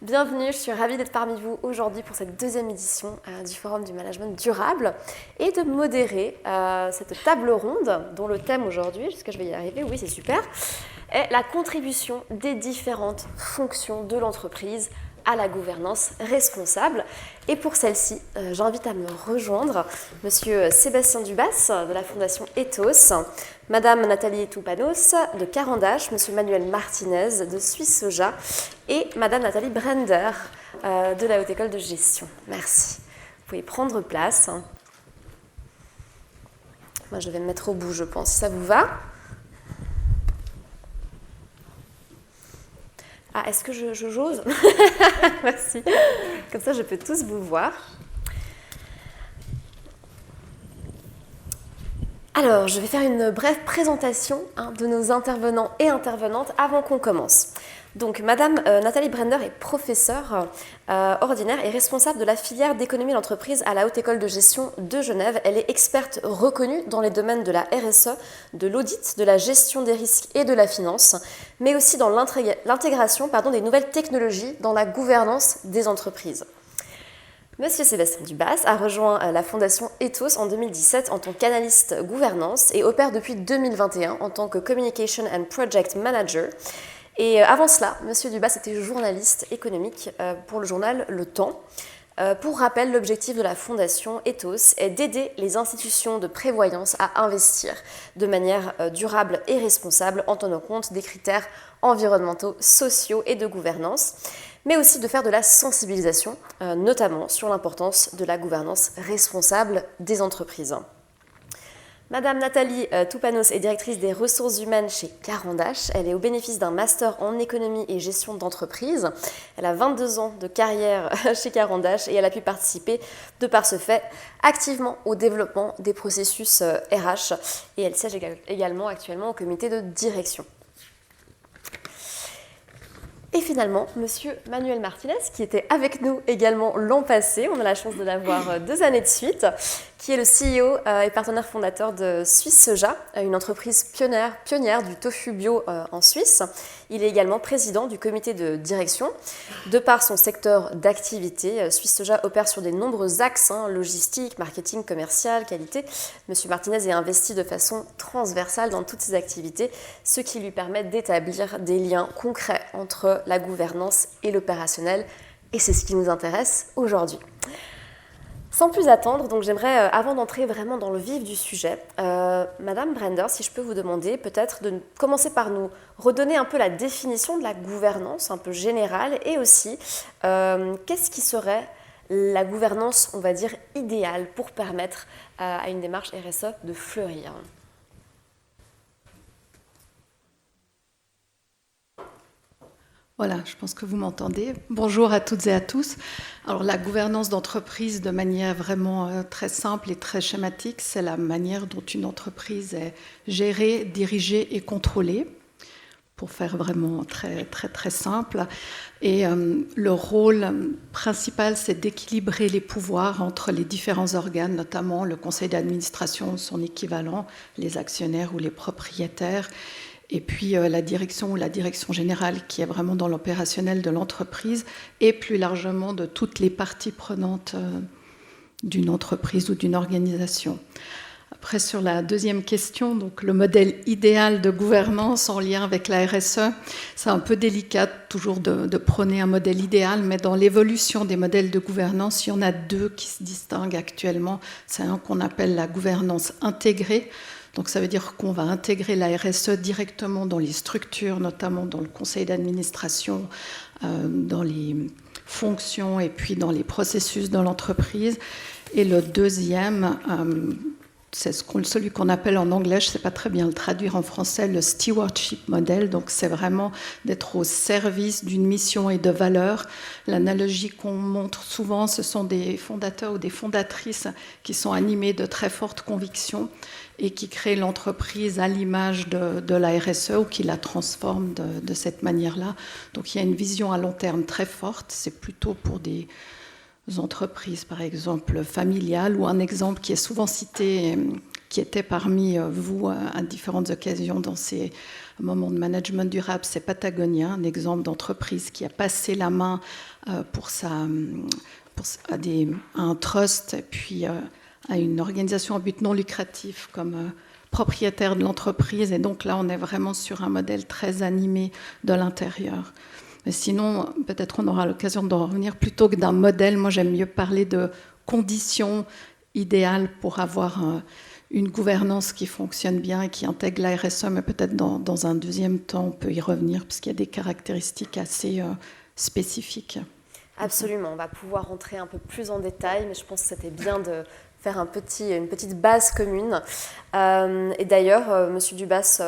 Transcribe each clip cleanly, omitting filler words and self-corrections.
Bienvenue, je suis ravie d'être parmi vous aujourd'hui pour cette deuxième édition du Forum du Management Durable et de modérer cette table ronde dont le thème aujourd'hui, est-ce que je vais y arriver? Oui, c'est super, est la contribution des différentes fonctions de l'entreprise à la gouvernance responsable. Et pour celle-ci, j'invite à me rejoindre Monsieur Sébastien Dubas de la Fondation Ethos, Madame Nathalie Toupanos de Carandache, Monsieur Manuel Martinez de Suisse Soja et Madame Nathalie Brender de la Haute École de Gestion. Merci. Vous pouvez prendre place. Moi, je vais me mettre au bout, je pense. Ça vous va? Ah, est-ce que j'ose? Merci. Comme ça, je peux tous vous voir. Alors, je vais faire une brève présentation de nos intervenants et intervenantes avant qu'on commence. Donc, Madame Nathalie Brender est professeure ordinaire et responsable de la filière d'économie d'entreprise à la Haute École de Gestion de Genève. Elle est experte reconnue dans les domaines de la RSE, de l'audit, de la gestion des risques et de la finance, mais aussi dans l'intégration des nouvelles technologies dans la gouvernance des entreprises. Monsieur Sébastien Dubas a rejoint la Fondation Ethos en 2017 en tant qu'analyste gouvernance et opère depuis 2021 en tant que Communication and Project Manager. Et avant cela, Monsieur Dubas était journaliste économique pour le journal Le Temps. Pour rappel, l'objectif de la Fondation Ethos est d'aider les institutions de prévoyance à investir de manière durable et responsable en tenant compte des critères environnementaux, sociaux et de gouvernance, mais aussi de faire de la sensibilisation, notamment sur l'importance de la gouvernance responsable des entreprises. Madame Nathalie Toupanos est directrice des ressources humaines chez Carandache. Elle est au bénéfice d'un master en économie et gestion d'entreprise. Elle a 22 ans de carrière chez Carandache et elle a pu participer, de par ce fait, activement au développement des processus RH et elle siège également actuellement au comité de direction. Et finalement, Monsieur Manuel Martinez, qui était avec nous également l'an passé, on a la chance de l'avoir 2 années de suite, qui est le CEO et partenaire fondateur de Suisse Soja, une entreprise pionnière du tofu bio en Suisse. Il est également président du comité de direction. De par son secteur d'activité, Suisse Soja opère sur de nombreux axes, logistique, marketing, commercial, qualité. Monsieur Martinez est investi de façon transversale dans toutes ses activités, ce qui lui permet d'établir des liens concrets entre la gouvernance et l'opérationnel. Et c'est ce qui nous intéresse aujourd'hui. Sans plus attendre, donc j'aimerais, avant d'entrer vraiment dans le vif du sujet, Madame Brender, si je peux vous demander peut-être de commencer par nous redonner un peu la définition de la gouvernance, un peu générale, et aussi qu'est-ce qui serait la gouvernance, on va dire, idéale pour permettre à une démarche RSE de fleurir. Voilà, je pense que vous m'entendez. Bonjour à toutes et à tous. Alors, la gouvernance d'entreprise, de manière vraiment très simple et très schématique, c'est la manière dont une entreprise est gérée, dirigée et contrôlée, pour faire vraiment très simple. Et le rôle principal, c'est d'équilibrer les pouvoirs entre les différents organes, notamment le conseil d'administration, son équivalent, les actionnaires ou les propriétaires, et puis la direction ou la direction générale qui est vraiment dans l'opérationnel de l'entreprise et plus largement de toutes les parties prenantes d'une entreprise ou d'une organisation. Après, sur la deuxième question, donc le modèle idéal de gouvernance en lien avec la RSE, c'est un peu délicat toujours de prôner un modèle idéal, mais dans l'évolution des modèles de gouvernance, il y en a 2 qui se distinguent actuellement. C'est un qu'on appelle la gouvernance intégrée. Donc ça veut dire qu'on va intégrer la RSE directement dans les structures, notamment dans le conseil d'administration, dans les fonctions et puis dans les processus de l'entreprise. Et le deuxième, c'est celui qu'on appelle en anglais, je ne sais pas très bien le traduire en français, le stewardship model. Donc c'est vraiment d'être au service d'une mission et de valeurs. L'analogie qu'on montre souvent, ce sont des fondateurs ou des fondatrices qui sont animés de très fortes convictions et qui créent l'entreprise à l'image de la RSE ou qui la transforment de cette manière-là. Donc il y a une vision à long terme très forte. C'est plutôt pour des entreprises, par exemple, familiales, ou un exemple qui est souvent cité, qui était parmi vous à différentes occasions dans ces un moment de management durable, c'est Patagonia, un exemple d'entreprise qui a passé la main à un trust et puis à une organisation à but non lucratif comme propriétaire de l'entreprise. Et donc là, on est vraiment sur un modèle très animé de l'intérieur. Mais sinon, peut-être on aura l'occasion d'en revenir. Plutôt que d'un modèle, moi j'aime mieux parler de conditions idéales pour avoir une gouvernance qui fonctionne bien et qui intègre la RSE, mais peut-être dans un deuxième temps, on peut y revenir, parce qu'il y a des caractéristiques assez spécifiques. Absolument, on va pouvoir rentrer un peu plus en détail, mais je pense que c'était bien de faire une petite base commune. Et d'ailleurs, Monsieur Dubas,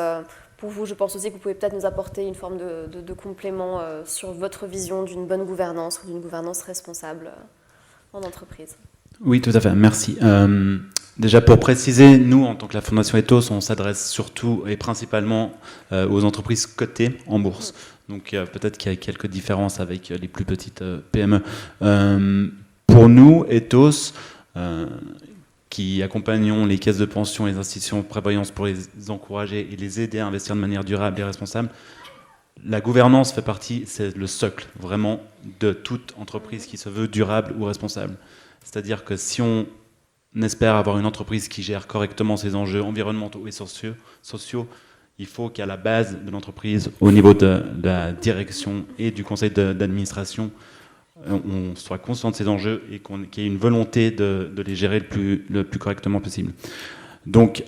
pour vous, je pense aussi que vous pouvez peut-être nous apporter une forme de complément sur votre vision d'une bonne gouvernance ou d'une gouvernance responsable en entreprise. Oui, tout à fait, merci. Déjà pour préciser, nous, en tant que la Fondation Ethos, on s'adresse surtout et principalement aux entreprises cotées en bourse. Donc peut-être qu'il y a quelques différences avec les plus petites PME. Pour nous, Ethos, qui accompagnons les caisses de pension et les institutions de prévoyance pour les encourager et les aider à investir de manière durable et responsable, la gouvernance fait partie, c'est le socle vraiment de toute entreprise qui se veut durable ou responsable. C'est-à-dire que si on espère avoir une entreprise qui gère correctement ses enjeux environnementaux et sociaux, il faut qu'à la base de l'entreprise, au niveau de la direction et du conseil d'administration, on soit conscient de ces enjeux et qu'il y ait une volonté de les gérer le plus correctement possible. Donc,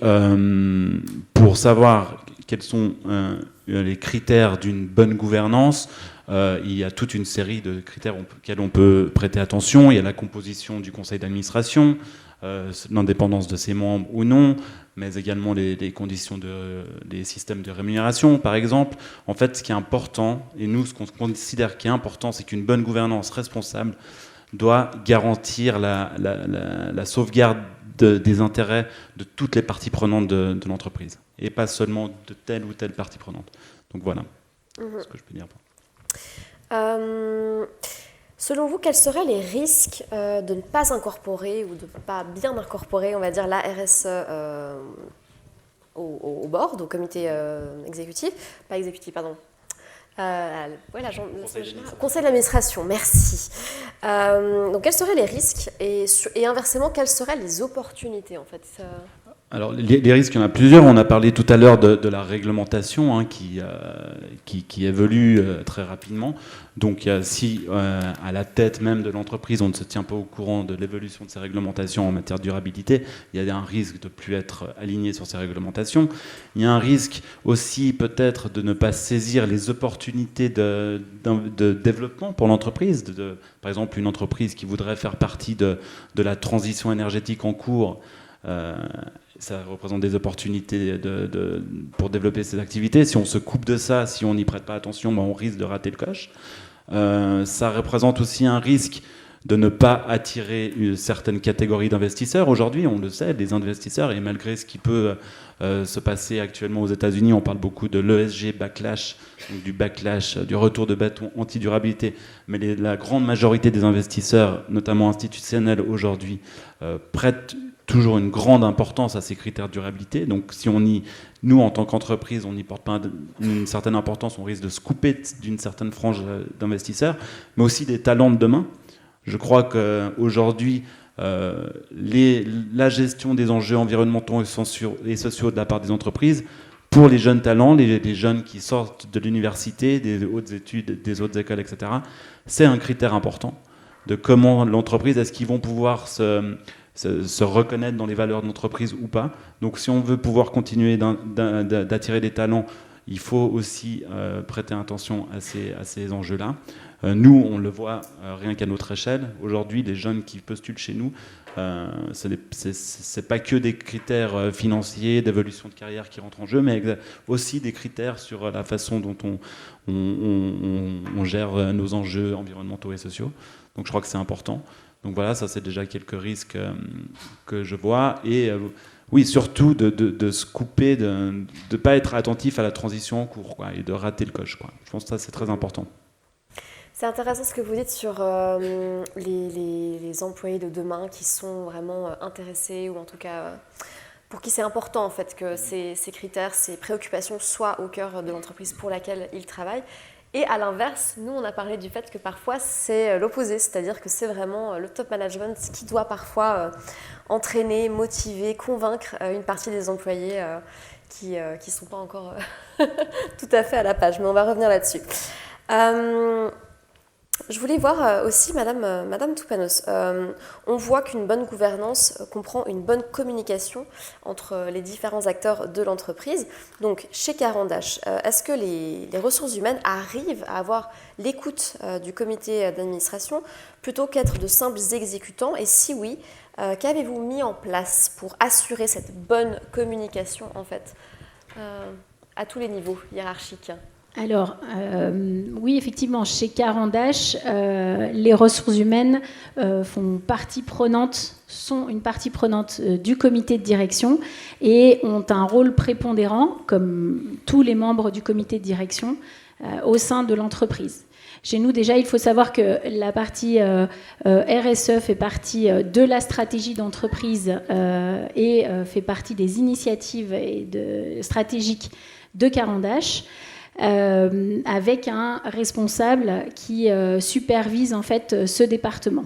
pour savoir quels sont les critères d'une bonne gouvernance, il y a toute une série de critères auxquels on peut prêter attention. Il y a la composition du conseil d'administration, l'indépendance de ses membres ou non, mais également les conditions des systèmes de rémunération, par exemple. En fait, ce qui est important, et nous, ce qu'on considère qui est important, c'est qu'une bonne gouvernance responsable doit garantir la sauvegarde des intérêts de toutes les parties prenantes de l'entreprise, et pas seulement de telle ou telle partie prenante. Donc voilà ce que je peux dire. Selon vous, quels seraient les risques de ne pas incorporer ou de ne pas bien incorporer, on va dire, la RSE au board, au comité exécutif, pas exécutif, pardon, conseil d'administration, merci. Donc, quels seraient les risques et inversement, quelles seraient les opportunités en fait Alors, les risques, il y en a plusieurs. On a parlé tout à l'heure de la réglementation qui évolue très rapidement. Donc, si à la tête même de l'entreprise, on ne se tient pas au courant de l'évolution de ces réglementations en matière de durabilité, il y a un risque de ne plus être aligné sur ces réglementations. Il y a un risque aussi peut-être de ne pas saisir les opportunités de développement pour l'entreprise. Par exemple, une entreprise qui voudrait faire partie de la transition énergétique en cours, ça représente des opportunités pour développer ces activités. Si on se coupe de ça, si on n'y prête pas attention, on risque de rater le coche. Ça représente aussi un risque de ne pas attirer une certaine catégorie d'investisseurs. Aujourd'hui, on le sait, les investisseurs, et malgré ce qui peut se passer actuellement aux États-Unis, on parle beaucoup de l'ESG backlash, donc du backlash, du retour de bâton anti-durabilité, mais la grande majorité des investisseurs, notamment institutionnels aujourd'hui, prêtent toujours une grande importance à ces critères de durabilité. Donc si nous en tant qu'entreprise, on n'y porte pas une certaine importance, on risque de se couper d'une certaine frange d'investisseurs, mais aussi des talents de demain. Je crois qu'aujourd'hui, la gestion des enjeux environnementaux et sociaux de la part des entreprises, pour les jeunes talents, les jeunes qui sortent de l'université, des hautes études, des autres écoles, etc., c'est un critère important de comment l'entreprise, est-ce qu'ils vont pouvoir se reconnaître dans les valeurs de l'entreprise ou pas. Donc si on veut pouvoir continuer d'attirer des talents, il faut aussi prêter attention à ces enjeux-là. Nous, on le voit rien qu'à notre échelle. Aujourd'hui, les jeunes qui postulent chez nous, c'est pas que des critères financiers, d'évolution de carrière qui rentrent en jeu, mais aussi des critères sur la façon dont on gère nos enjeux environnementaux et sociaux. Donc je crois que c'est important. Donc voilà, ça c'est déjà quelques risques que je vois. Et oui, surtout de se couper, de ne pas être attentif à la transition en cours, et de rater le coche. Je pense que ça c'est très important. C'est intéressant ce que vous dites sur les employés de demain qui sont vraiment intéressés ou en tout cas pour qui c'est important en fait que ces critères, ces préoccupations soient au cœur de l'entreprise pour laquelle ils travaillent. Et à l'inverse, nous on a parlé du fait que parfois c'est l'opposé, c'est-à-dire que c'est vraiment le top management qui doit parfois entraîner, motiver, convaincre une partie des employés qui ne sont pas encore tout à fait à la page, mais on va revenir là-dessus. Je voulais voir aussi, Madame Toupanos, on voit qu'une bonne gouvernance comprend une bonne communication entre les différents acteurs de l'entreprise. Donc, chez Carandache, est-ce que les ressources humaines arrivent à avoir l'écoute du comité d'administration plutôt qu'être de simples exécutants? Et si oui, qu'avez-vous mis en place pour assurer cette bonne communication, en fait, à tous les niveaux hiérarchiques? Alors, oui, effectivement, chez Carandache, les ressources humaines sont une partie prenante du comité de direction et ont un rôle prépondérant, comme tous les membres du comité de direction, au sein de l'entreprise. Chez nous, déjà, il faut savoir que la partie RSE fait partie de la stratégie d'entreprise et fait partie des initiatives stratégiques de Carandache. Avec un responsable qui supervise en fait ce département.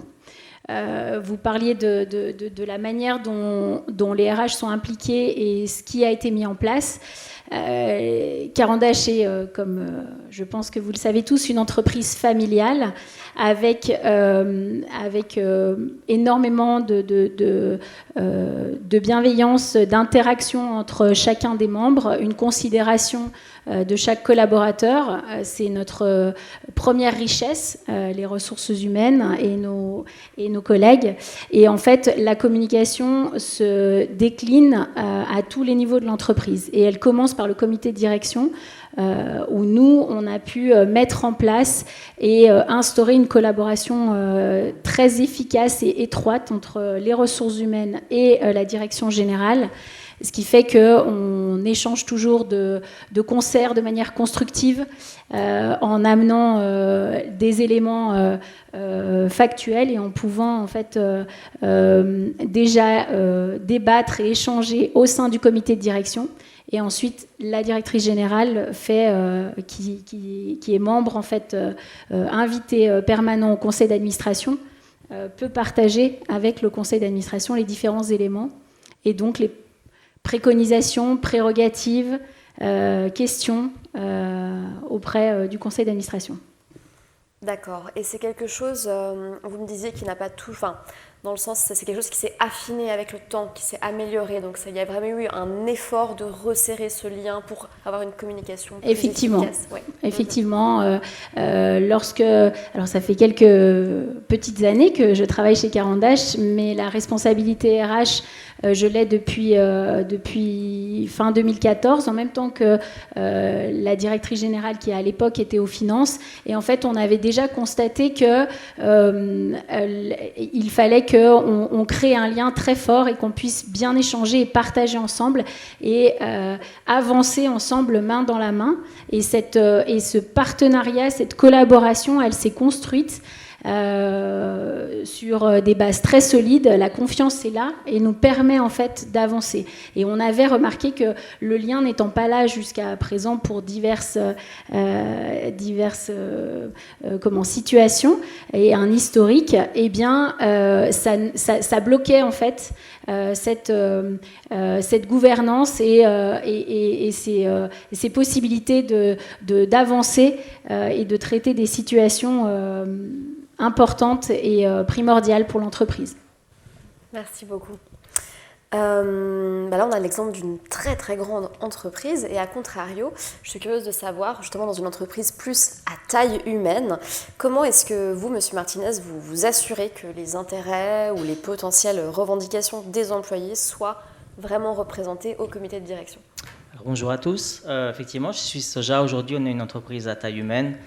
Vous parliez de la manière dont les RH sont impliqués et ce qui a été mis en place. Carandache est, comme je pense que vous le savez tous, une entreprise familiale avec énormément de bienveillance, d'interaction entre chacun des membres, une considération de chaque collaborateur. C'est notre première richesse, les ressources humaines et nos collègues. Et en fait, la communication se décline à tous les niveaux de l'entreprise. Et elle commence par le comité de direction, où nous, on a pu mettre en place et instaurer une collaboration très efficace et étroite entre les ressources humaines et la direction générale. Ce qui fait qu'on échange toujours de concert de manière constructive en amenant des éléments factuels et en pouvant en fait déjà débattre et échanger au sein du comité de direction. Et ensuite, la directrice générale qui est membre en fait invité permanent au conseil d'administration peut partager avec le conseil d'administration les différents éléments et donc les préconisations, prérogatives, questions auprès du conseil d'administration. D'accord. Et c'est quelque chose, vous me disiez, qui n'a pas tout... Enfin, dans le sens, c'est quelque chose qui s'est affiné avec le temps, qui s'est amélioré. Donc, il y a vraiment eu un effort de resserrer ce lien pour avoir une communication plus efficace. Ouais. Effectivement. Alors, ça fait quelques petites années que je travaille chez Carandache, mais la responsabilité RH, je l'ai depuis fin 2014, en même temps que la directrice générale qui à l'époque était aux finances. Et en fait, on avait déjà constaté qu'il fallait qu'on crée un lien très fort et qu'on puisse bien échanger et partager ensemble et avancer ensemble main dans la main. Et ce partenariat, cette collaboration, elle s'est construite sur des bases très solides. La confiance est là et nous permet en fait d'avancer. Et on avait remarqué que le lien n'étant pas là jusqu'à présent pour diverses situations et un historique, eh bien ça bloquait en fait cette gouvernance et ces possibilités d'avancer et de traiter des situations importante et primordiale pour l'entreprise. Merci beaucoup. Là, on a l'exemple d'une très très grande entreprise et à contrario, je suis curieuse de savoir, justement dans une entreprise plus à taille humaine, comment est-ce que vous, Monsieur Martinez, vous assurez que les intérêts ou les potentielles revendications des employés soient vraiment représentés au comité de direction? Alors, bonjour à tous. Effectivement, je suis Soja. Aujourd'hui, on est une entreprise à taille humaine.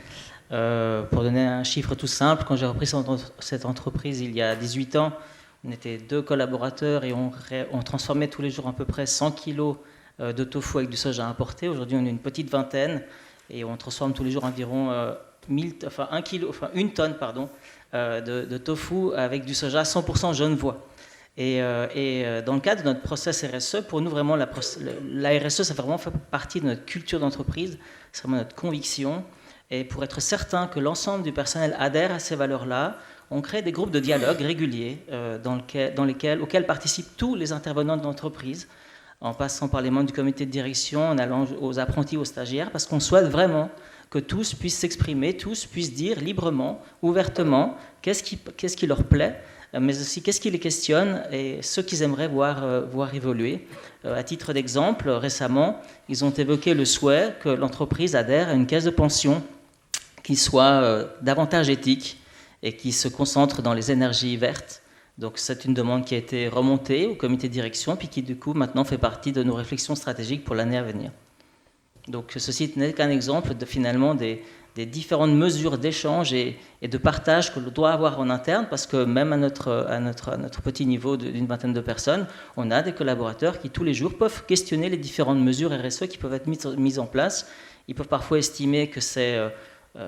Pour donner un chiffre tout simple, quand j'ai repris cette entreprise il y a 18 ans, on était 2 collaborateurs et on transformait tous les jours à peu près 100 kilos de tofu avec du soja importé. Aujourd'hui, on est une petite vingtaine et on transforme tous les jours environ une tonne de tofu avec du soja 100% genevois. Dans le cadre de notre process RSE, pour nous, vraiment, la RSE, ça fait vraiment fait partie de notre culture d'entreprise, c'est vraiment notre conviction. Et pour être certain que l'ensemble du personnel adhère à ces valeurs-là, on crée des groupes de dialogue réguliers auxquels participent tous les intervenants de l'entreprise, en passant par les membres du comité de direction, en allant aux apprentis, aux stagiaires, parce qu'on souhaite vraiment que tous puissent s'exprimer, tous puissent dire librement, ouvertement, qu'est-ce qui leur plaît, mais aussi qu'est-ce qui les questionne et ce qu'ils aimeraient voir évoluer. À titre d'exemple, récemment, ils ont évoqué le souhait que l'entreprise adhère à une caisse de pension qui soit davantage éthique et qui se concentre dans les énergies vertes. Donc c'est une demande qui a été remontée au comité de direction, puis qui du coup maintenant fait partie de nos réflexions stratégiques pour l'année à venir. Donc ceci n'est qu'un exemple finalement des différentes mesures d'échange et de partage que l'on doit avoir en interne, parce que même à notre petit niveau d'une vingtaine de personnes, on a des collaborateurs qui tous les jours peuvent questionner les différentes mesures RSE qui peuvent être mises en place. Ils peuvent parfois estimer que c'est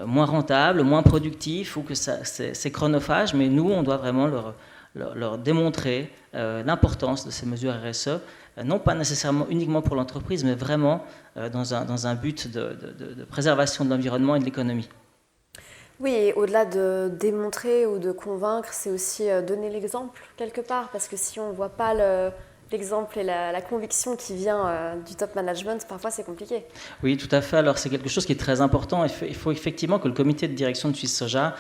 moins rentable, moins productif ou que c'est chronophage, mais nous, on doit vraiment leur démontrer l'importance de ces mesures RSE, non pas nécessairement uniquement pour l'entreprise, mais vraiment dans un but de préservation de l'environnement et de l'économie. Oui, et au-delà de démontrer ou de convaincre, c'est aussi donner l'exemple quelque part, parce que si on ne voit pas l'exemple et la conviction qui vient du top management, parfois c'est compliqué. Oui, tout à fait. Alors c'est quelque chose qui est très important. Il faut effectivement que le comité de direction de Suisse Soja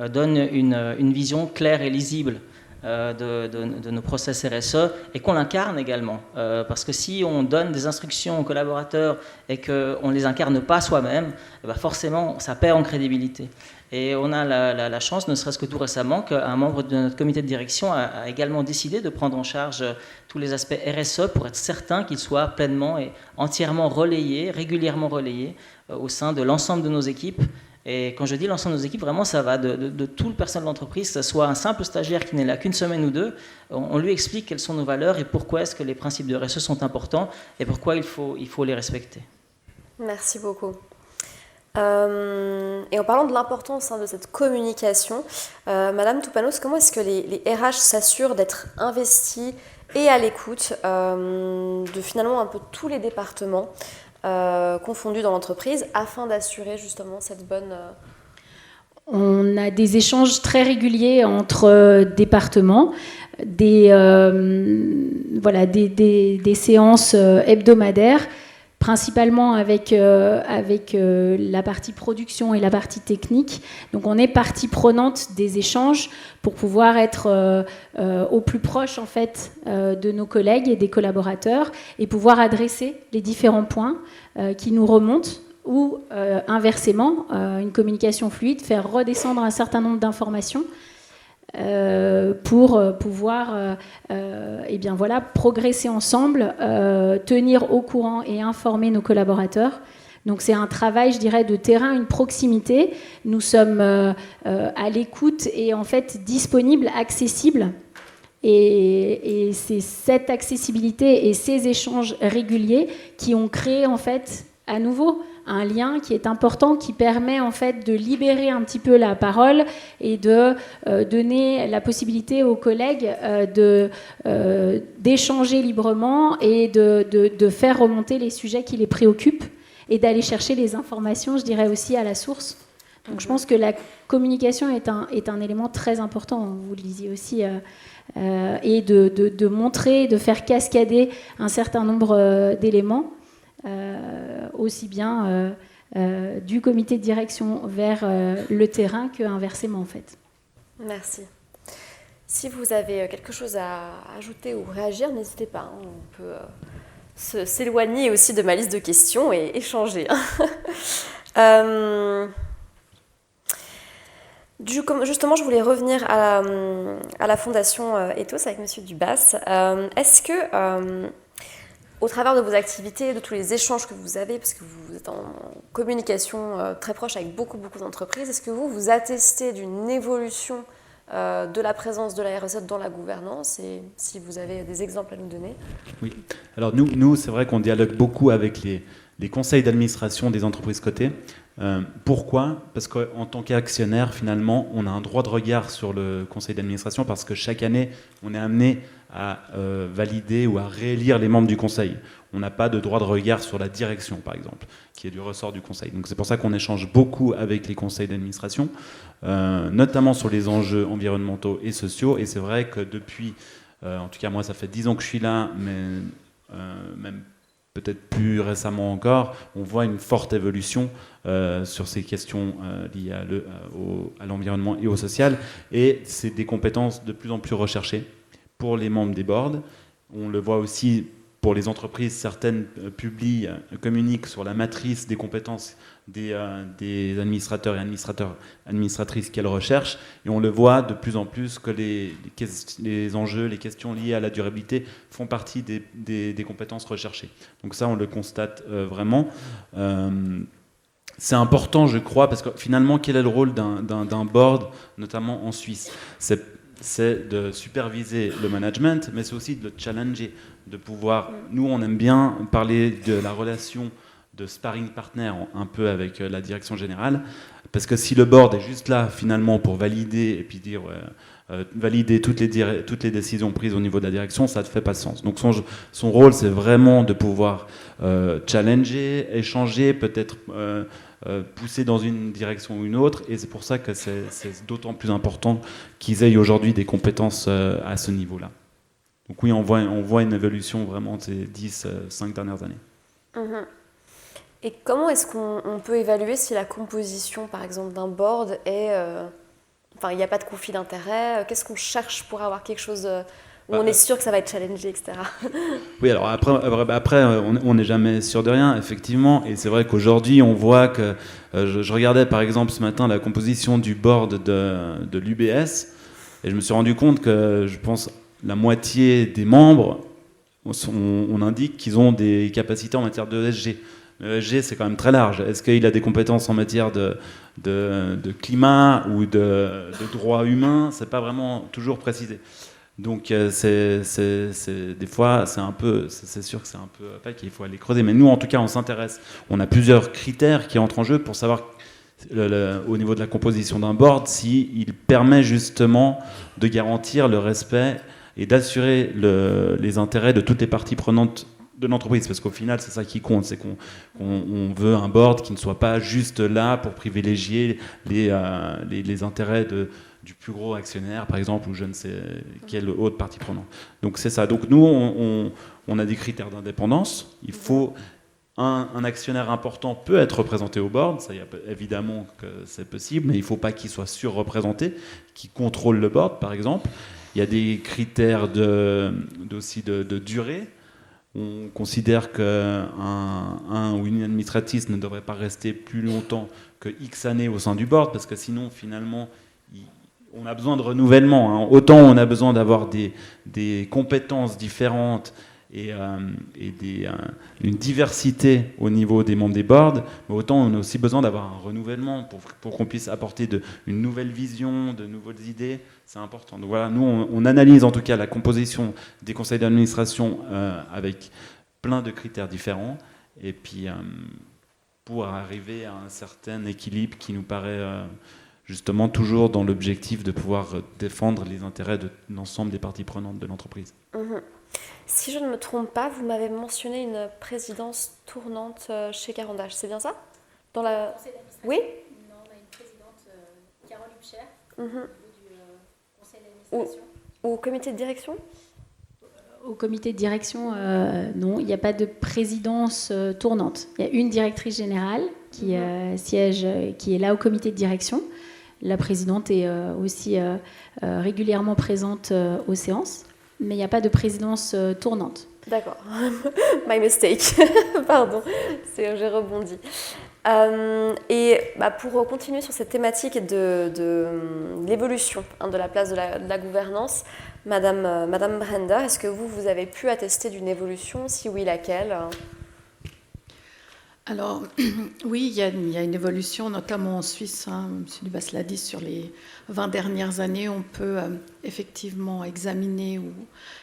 donne une vision claire et lisible de nos process RSE et qu'on l'incarne également. Parce que si on donne des instructions aux collaborateurs et qu'on ne les incarne pas soi-même, forcément ça perd en crédibilité. Et on a la chance, ne serait-ce que tout récemment, qu'un membre de notre comité de direction a également décidé de prendre en charge tous les aspects RSE pour être certain qu'ils soient pleinement et entièrement relayés, régulièrement relayés au sein de l'ensemble de nos équipes. Et quand je dis l'ensemble de nos équipes, vraiment ça va de tout le personnel de l'entreprise, que ce soit un simple stagiaire qui n'est là qu'une semaine ou deux, on lui explique quelles sont nos valeurs et pourquoi est-ce que les principes de RSE sont importants et pourquoi il faut les respecter. Merci beaucoup. Et en parlant de l'importance de cette communication, Madame Toupanos, comment est-ce que les RH s'assurent d'être investis et à l'écoute de finalement un peu tous les départements confondus dans l'entreprise afin d'assurer justement cette bonne... On a des échanges très réguliers entre départements, des séances hebdomadaires, principalement avec la partie production et la partie technique. Donc on est partie prenante des échanges pour pouvoir être au plus proche en fait de nos collègues et des collaborateurs et pouvoir adresser les différents points qui nous remontent ou inversement, une communication fluide, faire redescendre un certain nombre d'informations pour pouvoir progresser ensemble, tenir au courant et informer nos collaborateurs. Donc c'est un travail, je dirais, de terrain, une proximité. Nous sommes à l'écoute et en fait disponibles, accessibles. Et c'est cette accessibilité et ces échanges réguliers qui ont créé en fait à nouveau un lien qui est important, qui permet en fait de libérer un petit peu la parole et de donner la possibilité aux collègues d'échanger librement et de faire remonter les sujets qui les préoccupent et d'aller chercher les informations, je dirais aussi à la source. Donc je pense que la communication est un élément très important, vous le disiez aussi, et de montrer, de faire cascader un certain nombre d'éléments. Aussi bien du comité de direction vers le terrain qu'inversement en fait. Merci. Si vous avez quelque chose à ajouter ou réagir, n'hésitez pas. On peut s'éloigner aussi de ma liste de questions et échanger. Justement, je voulais revenir à la fondation Ethos avec Monsieur Dubas. Est-ce que au travers de vos activités, de tous les échanges que vous avez, parce que vous êtes en communication très proche avec beaucoup d'entreprises, est-ce que vous attestez d'une évolution de la présence de la RSE dans la gouvernance, et si vous avez des exemples à nous donner? Oui, alors nous c'est vrai qu'on dialogue beaucoup avec les conseils d'administration des entreprises cotées. Pourquoi ? Parce qu'en tant qu'actionnaire, finalement, on a un droit de regard sur le conseil d'administration parce que chaque année, on est amené à valider ou à réélire les membres du conseil. On n'a pas de droit de regard sur la direction, par exemple, qui est du ressort du conseil. Donc c'est pour ça qu'on échange beaucoup avec les conseils d'administration, notamment sur les enjeux environnementaux et sociaux. Et c'est vrai que depuis, en tout cas moi ça fait 10 ans que je suis là, mais même peut-être plus récemment encore, on voit une forte évolution sur ces questions liées à l'environnement et au social. Et c'est des compétences de plus en plus recherchées pour les membres des boards. On le voit aussi pour les entreprises, certaines communiquent sur la matrice des compétences des administrateurs et administratrices qu'elles recherchent. Et on le voit de plus en plus que les enjeux, les questions liées à la durabilité font partie des compétences recherchées. Donc ça, on le constate vraiment. C'est important, je crois, parce que finalement, quel est le rôle d'un board, notamment en Suisse ? C'est de superviser le management, mais c'est aussi de le challenger, de pouvoir... Nous, on aime bien parler de la relation de sparring partner un peu avec la direction générale, parce que si le board est juste là, finalement, pour valider et puis dire... valider toutes les décisions prises au niveau de la direction, ça ne fait pas de sens. Donc son rôle, c'est vraiment de pouvoir challenger, échanger, peut-être pousser dans une direction ou une autre, et c'est pour ça que c'est d'autant plus important qu'ils aient aujourd'hui des compétences à ce niveau-là. Donc oui, on voit une évolution vraiment de ces 10-5 dernières années. Mmh. Et comment est-ce qu'on peut évaluer si la composition, par exemple, d'un board est... Enfin, il n'y a pas de conflit d'intérêt. Qu'est-ce qu'on cherche pour avoir quelque chose où on est sûr que ça va être challengé, etc. Oui, alors après on n'est jamais sûr de rien, effectivement. Et c'est vrai qu'aujourd'hui, on voit que... je regardais, par exemple, ce matin, la composition du board de l'UBS. Et je me suis rendu compte que, je pense, la moitié des membres, on indique qu'ils ont des capacités en matière de ESG. Le ESG, c'est quand même très large. Est-ce qu'il a des compétences en matière de climat ou de droits humains ? C'est pas vraiment toujours précisé. Donc des fois, c'est sûr que c'est un peu opaque et il faut aller creuser. Mais nous, en tout cas, on s'intéresse. On a plusieurs critères qui entrent en jeu pour savoir au niveau de la composition d'un board s'il permet justement de garantir le respect et d'assurer les intérêts de toutes les parties prenantes de l'entreprise, parce qu'au final, c'est ça qui compte, c'est qu'on veut un board qui ne soit pas juste là pour privilégier les intérêts du plus gros actionnaire, par exemple, ou je ne sais quelle autre partie prenante. Donc c'est ça. Donc nous, on a des critères d'indépendance. Il faut un actionnaire important peut être représenté au board, ça, évidemment que c'est possible, mais il ne faut pas qu'il soit surreprésenté, qu'il contrôle le board, par exemple. Il y a des critères aussi de durée. On considère qu'un ou une administratrice ne devrait pas rester plus longtemps que X années au sein du board, parce que sinon, finalement, on a besoin de renouvellement. Hein. Autant on a besoin d'avoir des compétences différentes et une diversité au niveau des membres des boards, mais autant on a aussi besoin d'avoir un renouvellement pour qu'on puisse apporter une nouvelle vision, de nouvelles idées. C'est important. Donc voilà, nous on analyse en tout cas la composition des conseils d'administration avec plein de critères différents, et puis pour arriver à un certain équilibre qui nous paraît justement toujours dans l'objectif de pouvoir défendre les intérêts de l'ensemble des parties prenantes de l'entreprise. Mmh. Si je ne me trompe pas, vous m'avez mentionné une présidence tournante chez Carandache, c'est bien ça ? Dans la... Oui ? Non, on a une présidente, Carole Hubscher, Mmh. au niveau du conseil d'administration. Au comité de direction ? Au comité de direction, non, il n'y a pas de présidence tournante. Il y a une directrice générale qui siège, qui est là au comité de direction. La présidente est aussi régulièrement présente aux séances, mais il n'y a pas de présidence tournante. D'accord. My mistake. Pardon, j'ai rebondi. Et pour continuer sur cette thématique de l'évolution de la place de la gouvernance, Madame Brender, est-ce que vous avez pu attester d'une évolution ? Si oui, laquelle ? Alors, oui, il y a une évolution, notamment en Suisse. Hein, M. Dubas l'a dit, sur les 20 dernières années, on peut effectivement examiner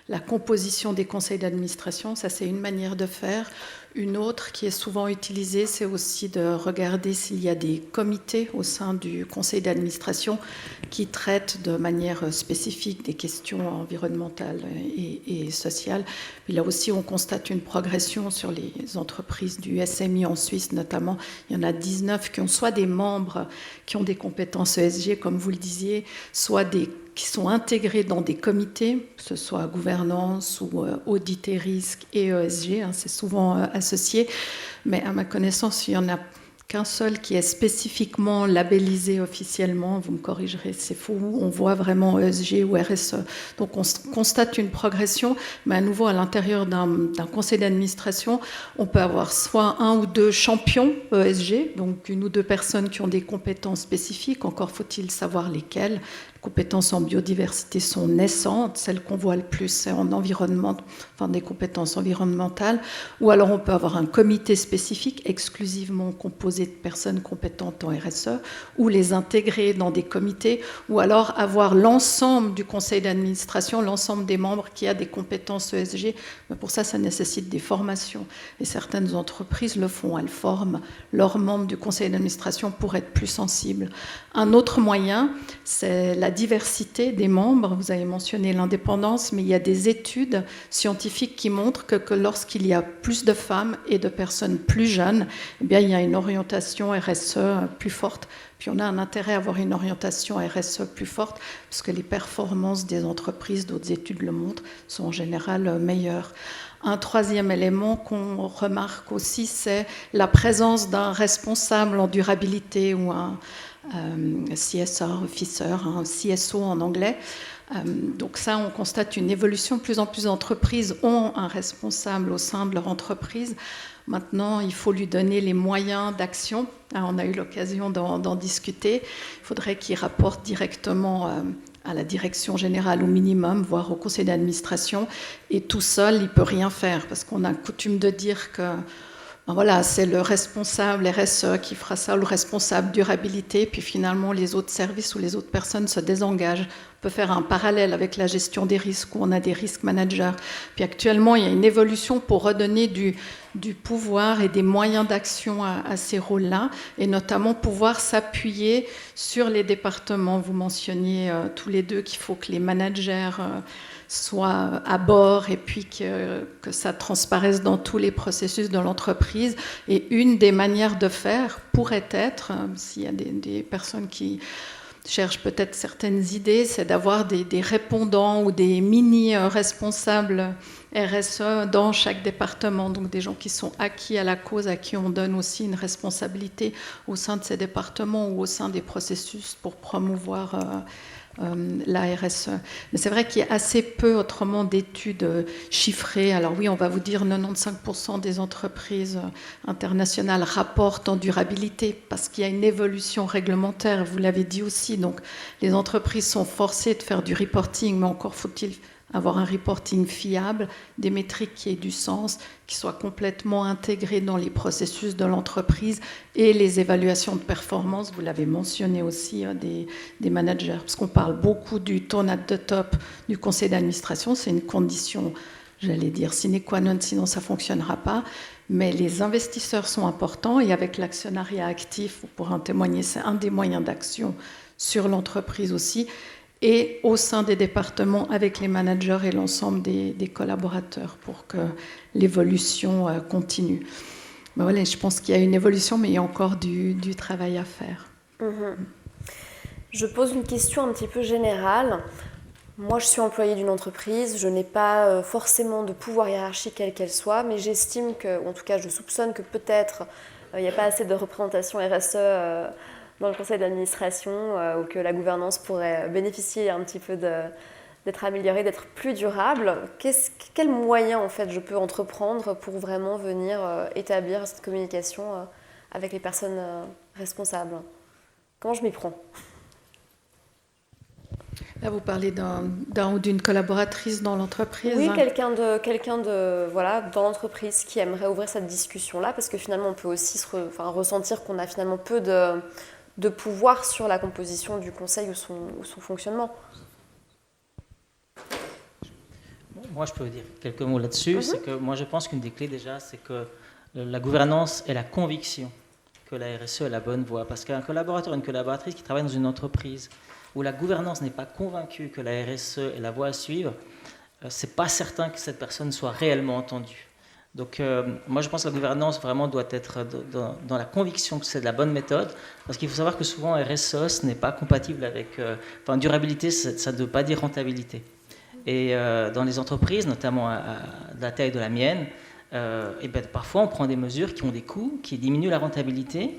la composition des conseils d'administration. Ça, c'est une manière de faire. Une autre qui est souvent utilisée, c'est aussi de regarder s'il y a des comités au sein du conseil d'administration qui traitent de manière spécifique des questions environnementales et sociales. Puis là aussi, on constate une progression sur les entreprises du SMI en Suisse notamment. Il y en a 19 qui ont soit des membres qui ont des compétences ESG, comme vous le disiez, soit qui sont intégrés dans des comités, que ce soit gouvernance ou audit et risque et ESG, c'est souvent associé. Mais à ma connaissance, il n'y en a qu'un seul qui est spécifiquement labellisé officiellement. Vous me corrigerez, c'est faux. On voit vraiment ESG ou RSE. Donc on constate une progression, mais à nouveau à l'intérieur d'un conseil d'administration, on peut avoir soit un ou deux champions ESG, donc une ou deux personnes qui ont des compétences spécifiques. Encore faut-il savoir lesquelles. Les compétences en biodiversité sont naissantes, celles qu'on voit le plus, c'est en environnement, enfin des compétences environnementales. Ou alors on peut avoir un comité spécifique exclusivement composé de personnes compétentes en RSE, ou les intégrer dans des comités, ou alors avoir l'ensemble du conseil d'administration, l'ensemble des membres qui a des compétences ESG. Mais pour ça, ça nécessite des formations. Et certaines entreprises le font, elles forment leurs membres du conseil d'administration pour être plus sensibles. Un autre moyen, c'est la diversité des membres. Vous avez mentionné l'indépendance, mais il y a des études scientifiques qui montrent que lorsqu'il y a plus de femmes et de personnes plus jeunes, eh bien, il y a une orientation RSE plus forte. Puis on a un intérêt à avoir une orientation RSE plus forte, parce que les performances des entreprises, d'autres études le montrent, sont en général meilleures. Un troisième élément qu'on remarque aussi, c'est la présence d'un responsable en durabilité ou un CSR officer, un CSO en anglais. Donc ça, on constate une évolution. De plus en plus d'entreprises ont un responsable au sein de leur entreprise. Maintenant, il faut lui donner les moyens d'action. On a eu l'occasion d'en discuter. Il faudrait qu'il rapporte directement à la direction générale au minimum, voire au conseil d'administration. Et tout seul, il ne peut rien faire, parce qu'on a coutume de dire que voilà, c'est le responsable RSE qui fera ça, ou le responsable durabilité, puis finalement les autres services ou les autres personnes se désengagent. On peut faire un parallèle avec la gestion des risques, où on a des risques managers. Puis actuellement, il y a une évolution pour redonner du pouvoir et des moyens d'action à ces rôles-là, et notamment pouvoir s'appuyer sur les départements. Vous mentionniez tous les deux qu'il faut que les managers soit à bord et puis que ça transparaisse dans tous les processus de l'entreprise. Et une des manières de faire pourrait être, s'il y a des personnes qui cherchent peut-être certaines idées, c'est d'avoir des répondants ou des mini-responsables RSE dans chaque département, donc des gens qui sont acquis à la cause, à qui on donne aussi une responsabilité au sein de ces départements ou au sein des processus pour promouvoir la RSE. Mais c'est vrai qu'il y a assez peu autrement d'études chiffrées. Alors oui, on va vous dire 95% des entreprises internationales rapportent en durabilité parce qu'il y a une évolution réglementaire, vous l'avez dit aussi. Donc les entreprises sont forcées de faire du reporting, mais encore faut-il avoir un reporting fiable, des métriques qui aient du sens, qui soient complètement intégrées dans les processus de l'entreprise et les évaluations de performance, vous l'avez mentionné aussi, des managers. Parce qu'on parle beaucoup du tone at the top du conseil d'administration, c'est une condition, j'allais dire, sine qua non, sinon ça ne fonctionnera pas. Mais les investisseurs sont importants et avec l'actionnariat actif, vous pourrez en témoigner, c'est un des moyens d'action sur l'entreprise aussi, et au sein des départements avec les managers et l'ensemble des collaborateurs pour que l'évolution continue. Ben voilà, je pense qu'il y a une évolution, mais il y a encore du travail à faire. Je pose une question un petit peu générale. Moi, je suis employée d'une entreprise, je n'ai pas forcément de pouvoir hiérarchique quelle qu'elle soit, mais j'estime que, ou en tout cas je soupçonne que peut-être il n'y a pas assez de représentation RSE dans le conseil d'administration ou que la gouvernance pourrait bénéficier un petit peu d'être améliorée, d'être plus durable. Quels moyens en fait je peux entreprendre pour vraiment venir établir cette communication avec les personnes responsables? Comment je m'y prends? Là, vous parlez d'un ou d'une collaboratrice dans l'entreprise. Oui, quelqu'un de voilà, dans l'entreprise qui aimerait ouvrir cette discussion-là, parce que finalement, on peut aussi ressentir qu'on a finalement peu de pouvoir sur la composition du conseil ou son fonctionnement. moi, je peux dire quelques mots là-dessus. C'est que moi, je pense qu'une des clés déjà, c'est que la gouvernance et la conviction que la RSE est la bonne voie. Parce qu'un collaborateur, une collaboratrice qui travaille dans une entreprise où la gouvernance n'est pas convaincue que la RSE est la voie à suivre, c'est pas certain que cette personne soit réellement entendue. Donc, moi, je pense que la gouvernance vraiment doit être dans la conviction que c'est de la bonne méthode, parce qu'il faut savoir que souvent RSE, ce n'est pas compatible avec... durabilité, ça ne veut pas dire rentabilité. Et dans les entreprises, notamment à la taille de la mienne, et ben, parfois on prend des mesures qui ont des coûts, qui diminuent la rentabilité,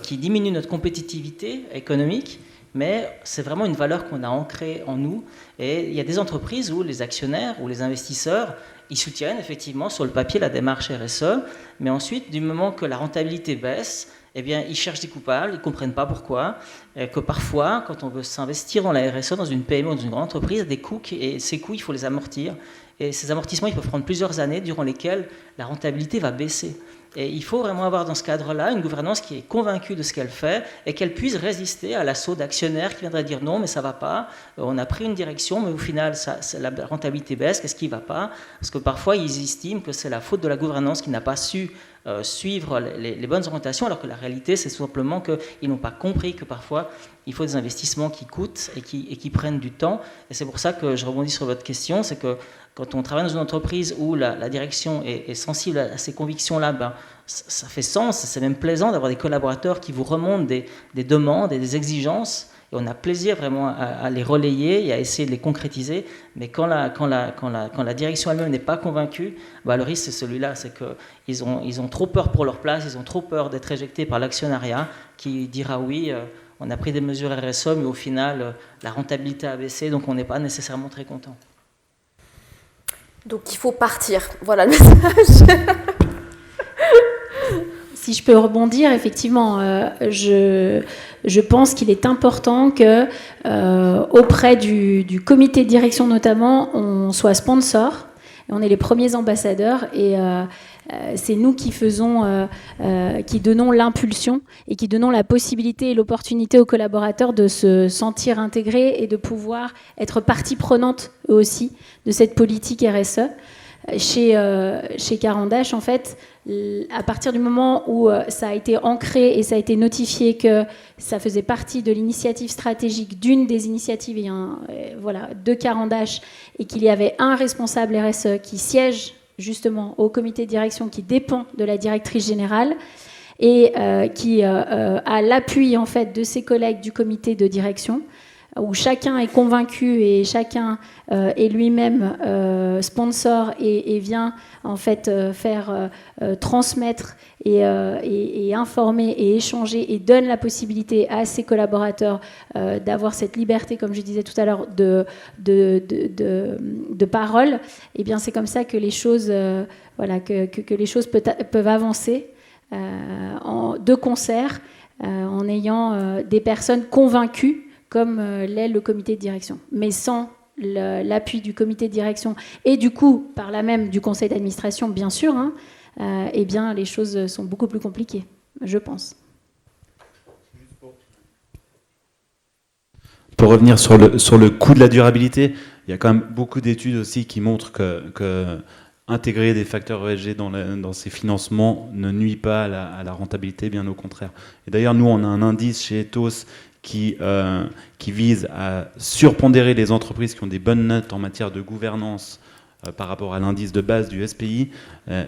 qui diminuent notre compétitivité économique, mais c'est vraiment une valeur qu'on a ancrée en nous. Et il y a des entreprises où les actionnaires ou les investisseurs, ils soutiennent effectivement sur le papier la démarche RSE, mais ensuite, du moment que la rentabilité baisse, eh bien, ils cherchent des coupables, ils ne comprennent pas pourquoi, et que parfois, quand on veut s'investir dans la RSE, dans une PME ou dans une grande entreprise, il y a des coûts, et ces coûts, il faut les amortir. Et ces amortissements, ils peuvent prendre plusieurs années durant lesquelles la rentabilité va baisser. Et il faut vraiment avoir dans ce cadre-là une gouvernance qui est convaincue de ce qu'elle fait et qu'elle puisse résister à l'assaut d'actionnaires qui viendraient dire non, mais ça ne va pas, on a pris une direction, mais au final, la rentabilité baisse, qu'est-ce qui ne va pas? Parce que parfois, ils estiment que c'est la faute de la gouvernance qui n'a pas su suivre les bonnes orientations, alors que la réalité, c'est tout simplement qu'ils n'ont pas compris que parfois, il faut des investissements qui coûtent et qui prennent du temps. Et c'est pour ça que je rebondis sur votre question, c'est que quand on travaille dans une entreprise où la direction est sensible à ces convictions-là, ben, ça fait sens, c'est même plaisant d'avoir des collaborateurs qui vous remontent des demandes et des exigences, et on a plaisir vraiment à les relayer et à essayer de les concrétiser, mais quand la direction elle-même n'est pas convaincue, ben, le risque c'est celui-là, c'est qu'ils ont trop peur pour leur place, ils ont trop peur d'être éjectés par l'actionnariat qui dira oui, on a pris des mesures RSE, mais au final, la rentabilité a baissé, donc on n'est pas nécessairement très content. Donc il faut partir, voilà le message. Si je peux rebondir, effectivement, je pense qu'il est important que, auprès du comité de direction notamment, on soit sponsor, et on est les premiers ambassadeurs, et c'est nous qui qui donnons l'impulsion et qui donnons la possibilité et l'opportunité aux collaborateurs de se sentir intégrés et de pouvoir être partie prenante eux aussi de cette politique RSE. Chez Carandache, en fait, à partir du moment où ça a été ancré et ça a été notifié que ça faisait partie de l'initiative stratégique d'une des initiatives de Carandache, et qu'il y avait un responsable RSE qui siège justement au comité de direction qui dépend de la directrice générale et qui a l'appui en fait de ses collègues du comité de direction, où chacun est convaincu et chacun est lui-même sponsor et vient en fait faire transmettre et informer et échanger, et donne la possibilité à ses collaborateurs d'avoir cette liberté, comme je disais tout à l'heure, de parole. Et bien c'est comme ça que les choses, que les choses peuvent avancer de concert, en ayant des personnes convaincues comme l'est le comité de direction. Mais sans l'appui du comité de direction et du coup, par là même, du conseil d'administration, bien sûr, eh bien, les choses sont beaucoup plus compliquées, je pense. Pour revenir sur le coût de la durabilité, il y a quand même beaucoup d'études aussi qui montrent que intégrer des facteurs ESG dans ces financements ne nuit pas à la rentabilité, bien au contraire. Et d'ailleurs, nous, on a un indice chez Ethos qui vise à surpondérer les entreprises qui ont des bonnes notes en matière de gouvernance par rapport à l'indice de base du SPI.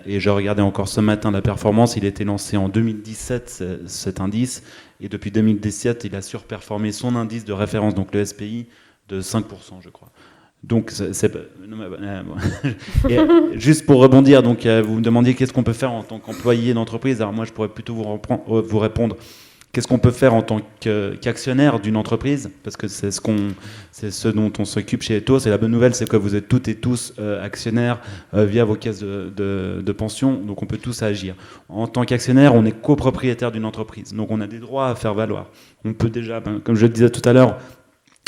Et je regardais encore ce matin la performance, il a été lancé en 2017, cet indice, et depuis 2017, il a surperformé son indice de référence, donc le SPI, de 5%, je crois. Donc, et juste pour rebondir, donc, vous me demandiez qu'est-ce qu'on peut faire en tant qu'employé d'entreprise. Alors moi, je pourrais plutôt vous répondre qu'est-ce qu'on peut faire en tant qu'actionnaire d'une entreprise, parce que c'est ce dont on s'occupe chez Ethos. Et la bonne nouvelle, c'est que vous êtes toutes et tous actionnaires via vos caisses de pension, donc on peut tous agir. En tant qu'actionnaire, on est copropriétaire d'une entreprise, donc on a des droits à faire valoir. On peut déjà, comme je le disais tout à l'heure,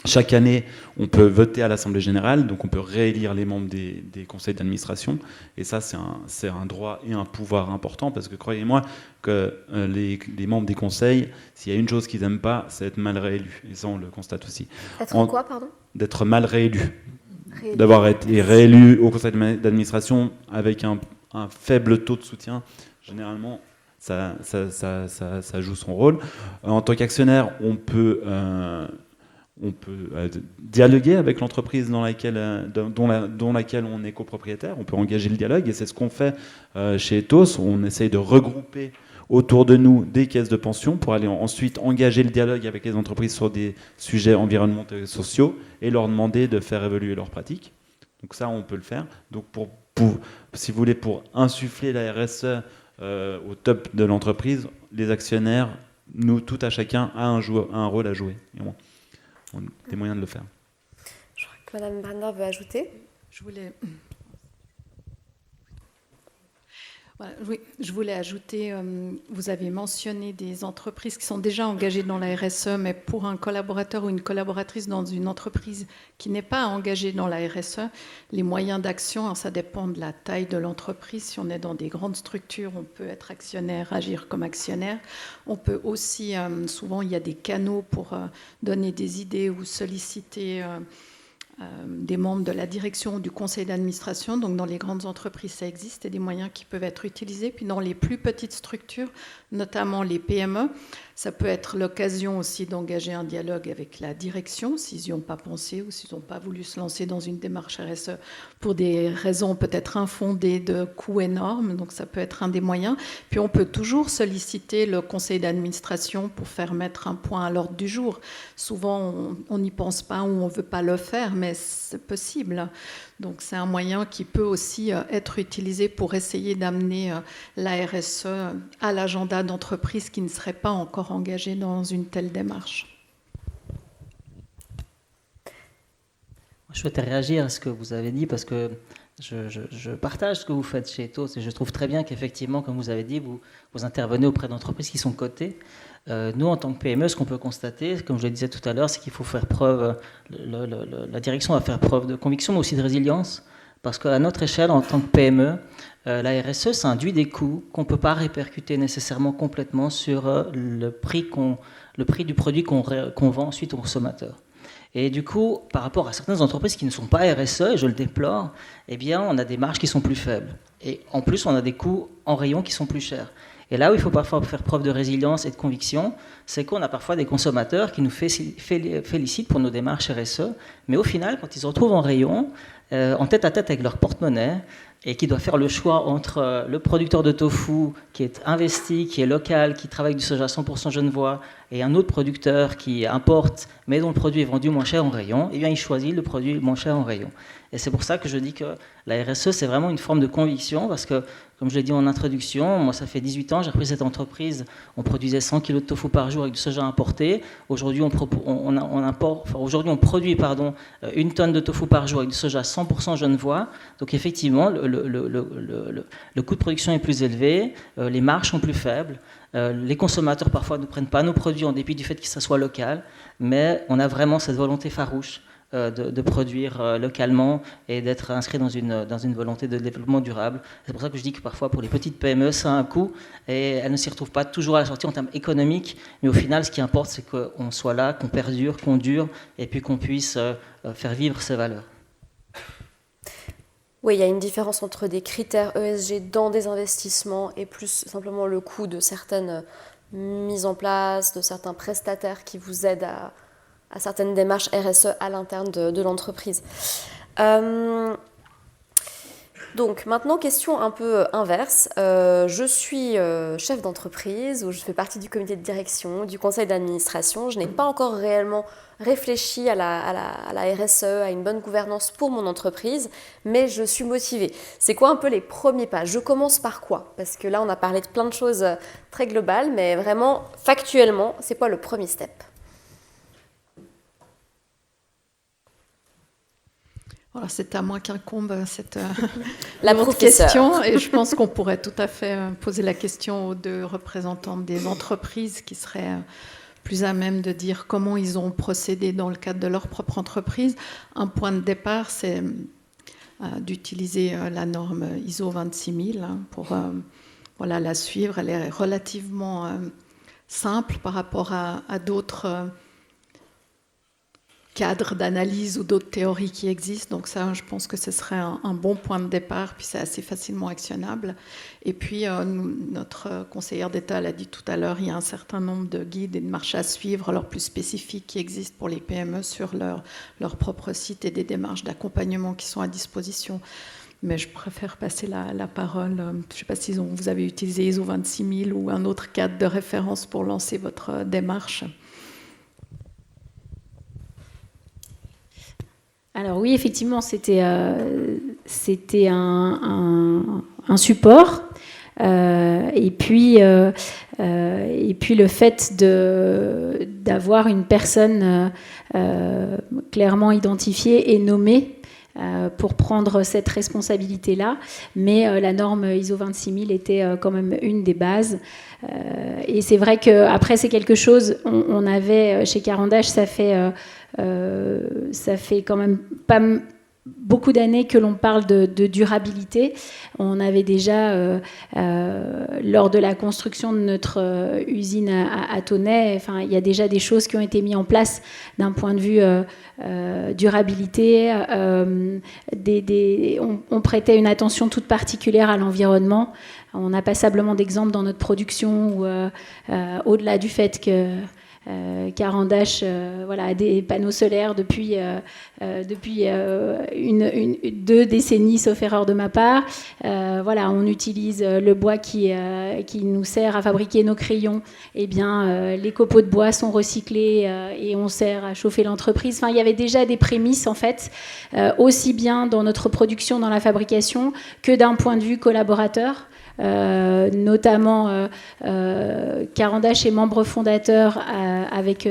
chaque année, on peut voter à l'Assemblée générale, donc on peut réélire les membres des conseils d'administration. Et ça, c'est un droit et un pouvoir important, parce que croyez-moi que les membres des conseils, s'il y a une chose qu'ils n'aiment pas, c'est être mal réélus. Et ça, on le constate aussi. Être quoi, pardon ? D'être mal réélus. d'avoir été réélu au conseil d'administration avec un faible taux de soutien, généralement, ça joue son rôle. En tant qu'actionnaire, on peut dialoguer avec l'entreprise dont laquelle on est copropriétaire, on peut engager le dialogue, et c'est ce qu'on fait chez Ethos. On essaye de regrouper autour de nous des caisses de pension pour aller ensuite engager le dialogue avec les entreprises sur des sujets environnementaux et sociaux et leur demander de faire évoluer leurs pratiques. Donc ça, on peut le faire. Donc si vous voulez, pour insuffler la RSE au top de l'entreprise, les actionnaires, nous, tout à chacun, a un rôle à jouer. Et on a des moyens de le faire. Je crois que Mme Brenner veut ajouter. Je voulais ajouter, vous avez mentionné des entreprises qui sont déjà engagées dans la RSE, mais pour un collaborateur ou une collaboratrice dans une entreprise qui n'est pas engagée dans la RSE, les moyens d'action, ça dépend de la taille de l'entreprise. Si on est dans des grandes structures, on peut être actionnaire, agir comme actionnaire. On peut aussi, souvent il y a des canaux pour donner des idées ou solliciter des membres de la direction ou du conseil d'administration. Donc dans les grandes entreprises, ça existe, et des moyens qui peuvent être utilisés. Puis dans les plus petites structures, notamment les PME, ça peut être l'occasion aussi d'engager un dialogue avec la direction, s'ils n'y ont pas pensé ou s'ils n'ont pas voulu se lancer dans une démarche RSE pour des raisons peut-être infondées de coûts énormes. Donc ça peut être un des moyens. Puis on peut toujours solliciter le conseil d'administration pour faire mettre un point à l'ordre du jour. Souvent, on n'y pense pas ou on ne veut pas le faire, mais c'est possible. Donc c'est un moyen qui peut aussi être utilisé pour essayer d'amener la RSE à l'agenda d'entreprises qui ne seraient pas encore engagées dans une telle démarche. Je souhaitais réagir à ce que vous avez dit parce que je partage ce que vous faites chez Ethos et je trouve très bien qu'effectivement, comme vous avez dit, vous intervenez auprès d'entreprises qui sont cotées. Nous, en tant que PME, ce qu'on peut constater, comme je le disais tout à l'heure, c'est qu'il faut faire preuve, la direction va faire preuve de conviction, mais aussi de résilience, parce qu'à notre échelle, en tant que PME, la RSE, ça induit des coûts qu'on ne peut pas répercuter nécessairement complètement sur le prix du produit qu'on vend ensuite aux consommateurs. Et du coup, par rapport à certaines entreprises qui ne sont pas RSE, et je le déplore, eh bien, on a des marges qui sont plus faibles. Et en plus, on a des coûts en rayon qui sont plus chers. Et là où il faut parfois faire preuve de résilience et de conviction, c'est qu'on a parfois des consommateurs qui nous félicitent pour nos démarches RSE, mais au final, quand ils se retrouvent en rayon, en tête à tête avec leur porte-monnaie, et qui doivent faire le choix entre le producteur de tofu qui est investi, qui est local, qui travaille du soja 100% genevois, et un autre producteur qui importe, mais dont le produit est vendu moins cher en rayon, eh bien il choisit le produit moins cher en rayon. Et c'est pour ça que je dis que la RSE, c'est vraiment une forme de conviction, parce que, comme je l'ai dit en introduction, moi ça fait 18 ans, j'ai repris cette entreprise, on produisait 100 kg de tofu par jour avec du soja importé. Aujourd'hui, on produit une tonne de tofu par jour avec du soja 100% genevois. Donc effectivement, le coût de production est plus élevé, les marges sont plus faibles, les consommateurs parfois ne prennent pas nos produits en dépit du fait que ça soit local, mais on a vraiment cette volonté farouche de produire localement et d'être inscrit dans une volonté de développement durable. C'est pour ça que je dis que parfois pour les petites PME, ça a un coût et elles ne s'y retrouvent pas toujours à la sortie en termes économiques, mais au final, ce qui importe, c'est qu'on soit là, qu'on perdure, qu'on dure et puis qu'on puisse faire vivre ces valeurs. Oui, il y a une différence entre des critères ESG dans des investissements et plus simplement le coût de certaines mises en place, de certains prestataires qui vous aident à certaines démarches RSE à l'interne de l'entreprise. Donc maintenant, question un peu inverse. Je suis chef d'entreprise ou je fais partie du comité de direction, du conseil d'administration. Je n'ai pas encore réellement réfléchi à la RSE, à une bonne gouvernance pour mon entreprise, mais je suis motivée. C'est quoi un peu les premiers pas? Je commence par quoi? Parce que là, on a parlé de plein de choses très globales, mais vraiment, factuellement, c'est quoi le premier step? Voilà, c'est à moi qu'incombe cette la question, et je pense qu'on pourrait tout à fait poser la question aux deux représentantes des entreprises qui seraient plus à même de dire comment ils ont procédé dans le cadre de leur propre entreprise. Un point de départ, c'est d'utiliser la norme ISO 26000 pour la suivre. Elle est relativement simple par rapport à d'autres cadres d'analyse ou d'autres théories qui existent. Donc ça, je pense que ce serait un bon point de départ, puis c'est assez facilement actionnable. Et puis, notre conseillère d'État l'a dit tout à l'heure, il y a un certain nombre de guides et de marches à suivre, alors plus spécifiques, qui existent pour les PME sur leur propre site et des démarches d'accompagnement qui sont à disposition. Mais je préfère passer la parole. Je ne sais pas si vous avez utilisé ISO 26000 ou un autre cadre de référence pour lancer votre démarche. Alors oui, effectivement, c'était un support. Et puis le fait d'avoir une personne clairement identifiée et nommée pour prendre cette responsabilité-là. Mais la norme ISO 26000 était quand même une des bases. Et c'est vrai qu'après, c'est quelque chose, on avait chez Carandache, ça fait quand même pas beaucoup d'années que l'on parle de durabilité. On avait déjà, lors de la construction de notre usine à Tonnet, enfin, il y a déjà des choses qui ont été mises en place d'un point de vue durabilité. On prêtait une attention toute particulière à l'environnement. On n'a passablement d'exemples dans notre production où, au-delà du fait que Carandache a des panneaux solaires depuis 2 décennies, sauf erreur de ma part. On utilise le bois qui nous sert à fabriquer nos crayons. Eh bien, les copeaux de bois sont recyclés et on sert à chauffer l'entreprise. Enfin, il y avait déjà des prémices, en fait, aussi bien dans notre production, dans la fabrication, que d'un point de vue collaborateur. Notamment Carandache est membre fondateur avec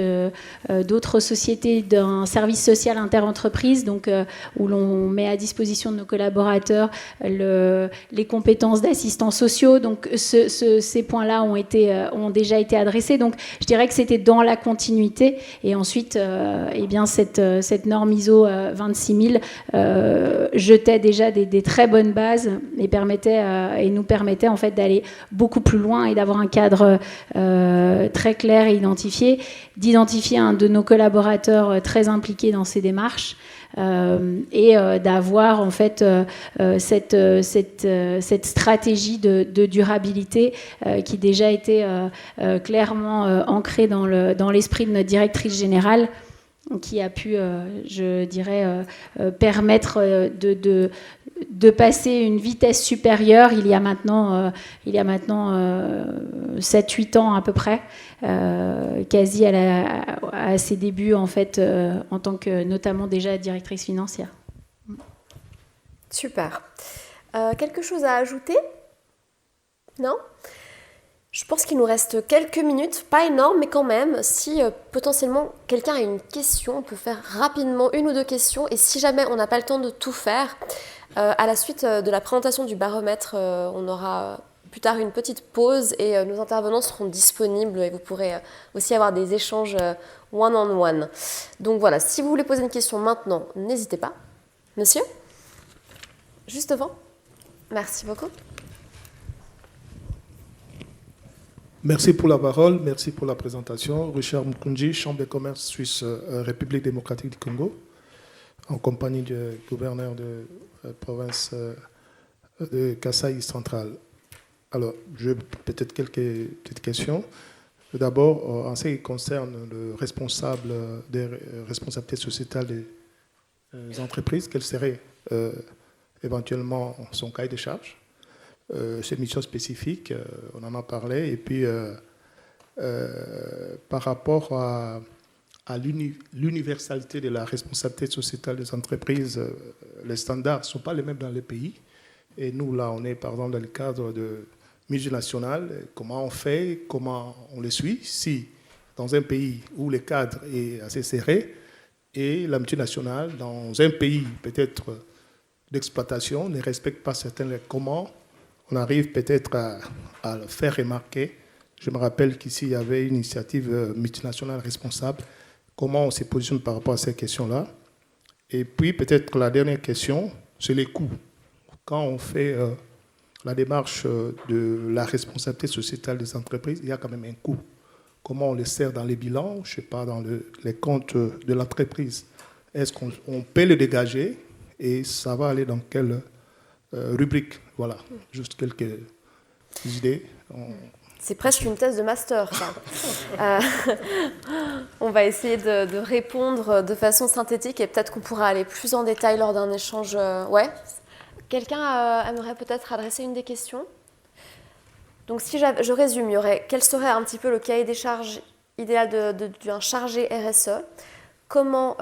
d'autres sociétés d'un service social interentreprise, donc où l'on met à disposition de nos collaborateurs les compétences d'assistants sociaux. Donc ces points-là ont déjà été adressés. Donc je dirais que c'était dans la continuité. Et ensuite, cette norme ISO 26000 jetait déjà des très bonnes bases et nous permettait en fait d'aller beaucoup plus loin et d'avoir un cadre très clair et d'identifier un de nos collaborateurs très impliqués dans ces démarches et d'avoir en fait cette stratégie de durabilité qui déjà était clairement ancrée dans l'esprit de notre directrice générale, qui a pu, je dirais, permettre de passer une vitesse supérieure il y a maintenant 7-8 ans à peu près, quasi à ses débuts en fait, en tant que notamment déjà directrice financière. Super. Quelque chose à ajouter ? Non ? Je pense qu'il nous reste quelques minutes, pas énorme, mais quand même, si potentiellement quelqu'un a une question, on peut faire rapidement 1 ou 2 questions, et si jamais on n'a pas le temps de tout faire, à la suite de la présentation du baromètre, on aura plus tard une petite pause et nos intervenants seront disponibles et vous pourrez aussi avoir des échanges one-on-one. Donc voilà, si vous voulez poser une question maintenant, n'hésitez pas. Monsieur ? Juste devant ? Merci beaucoup. Merci pour la parole, merci pour la présentation. Richard Mukunji, Chambre de commerce suisse, République démocratique du Congo, en compagnie du gouverneur de province de Kasaï central. Alors, peut-être quelques petites questions. D'abord, en ce qui concerne le responsable des responsabilités sociétales des entreprises, quel serait éventuellement son cahier de charge? Ces missions spécifiques, on en a parlé, et puis par rapport à l'universalité de la responsabilité sociétale des entreprises, les standards ne sont pas les mêmes dans les pays. Et nous, là, on est par exemple dans le cadre de multinationales. Comment on fait, comment on les suit? Si dans un pays où le cadre est assez serré et la multinationale, dans un pays peut-être d'exploitation, ne respecte pas certaines, comment on arrive peut-être à le faire remarquer. Je me rappelle qu'ici, il y avait une initiative multinationale responsable. Comment on se positionne par rapport à ces questions-là? Et puis, peut-être la dernière question, c'est les coûts. Quand on fait la démarche de la responsabilité sociétale des entreprises, il y a quand même un coût. Comment on les sert dans les bilans, je ne sais pas, dans les comptes de l'entreprise? est-ce qu'on peut le dégager et ça va aller dans quelle rubrique? Voilà, juste quelques idées. C'est presque une thèse de master, ça. On va essayer de répondre de façon synthétique et peut-être qu'on pourra aller plus en détail lors d'un échange. Ouais. Quelqu'un aimerait peut-être adresser une des questions? Donc si je résume, quel serait un petit peu le cahier des charges idéal d'un chargé RSE? Comment,